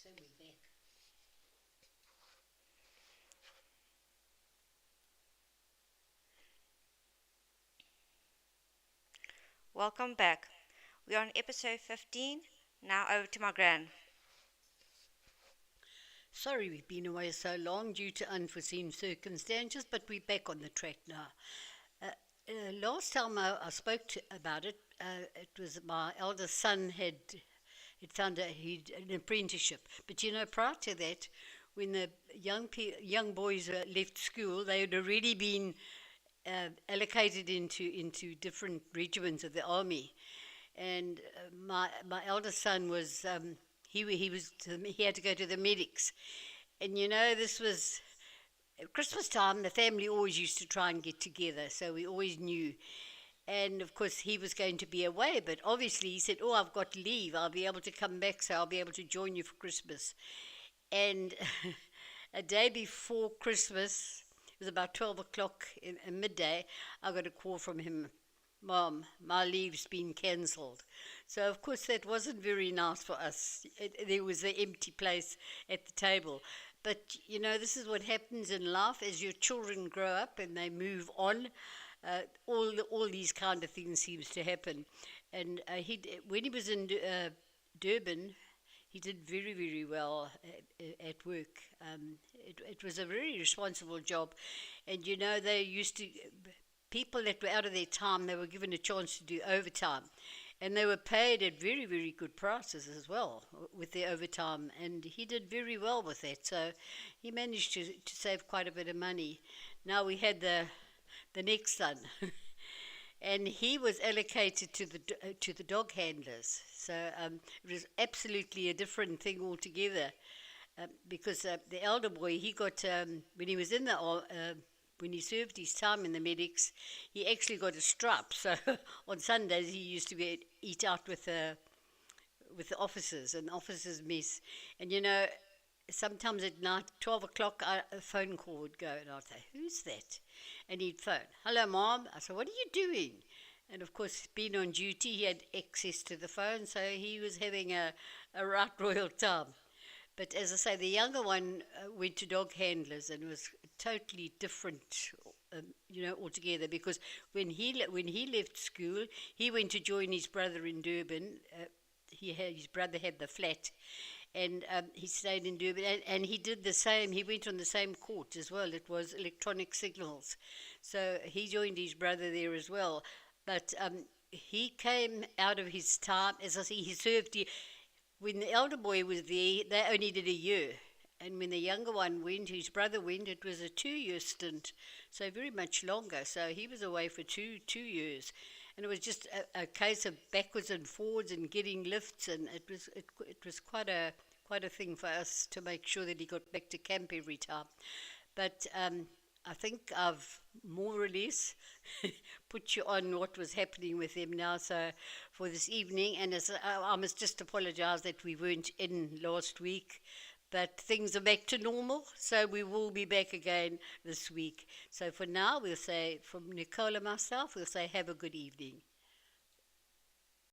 So we're back. Welcome back. We are on episode 15. Now over to my gran. Sorry we've been away so long due to unforeseen circumstances, but we're back on the track now. Last time I spoke about it, it was my eldest son had found an apprenticeship. But prior to that, when the young boys left school, they had already been allocated into different regiments of the army. And my eldest son was he had to go to the medics, and this was at Christmas time. The family always used to try and get together, so we always knew. And of course, he was going to be away, but obviously he said, "Oh, I've got leave. I'll be able to come back, so I'll be able to join you for Christmas." And a day before Christmas, it was about 12 o'clock in midday. I got a call from him. Mom, my leave's been cancelled. So, of course, that wasn't very nice for us. There was an empty place at the table. But, this is what happens in life as your children grow up and they move on. All these kind of things seems to happen. And when he was in Durban, he did very, very well at work. It was a very responsible job. And, they used to people that were out of their time, they were given a chance to do overtime. And they were paid at very, very good prices as well with their overtime. And he did very well with that. So he managed to save quite a bit of money. Now we had the next son. And he was allocated to the dog handlers. So it was absolutely a different thing altogether. Because the elder boy, he got when he was in the when he served his time in the medics, he actually got a stripe. So on Sundays he used to eat out with the officers and the officers' mess. And sometimes at night, 12 o'clock, a phone call would go, and I'd say, "Who's that?" And he'd phone, "Hello, Mom." I said, "What are you doing?" And of course, being on duty, he had access to the phone, so he was having a right royal time. But as I say, the younger one went to dog handlers and was totally different, altogether. Because when he left school, he went to join his brother in Durban. His brother had the flat, and he stayed in Durban, and he did the same. He went on the same court as well. It was electronic signals, so he joined his brother there as well. But he came out of his time, as I say, he served. When the elder boy was there, they only did a year. And when the younger one went, his brother went, it was a 2 year stint, so very much longer. So he was away for two years. And it was just a case of backwards and forwards and getting lifts, and it was quite a thing for us to make sure that he got back to camp every time. But I think I've more or less put you on what was happening with them now. So for this evening, and I must just apologise that we weren't in last week, but things are back to normal. So we will be back again this week. So for now, we'll say from Nicole and myself, we'll say have a good evening.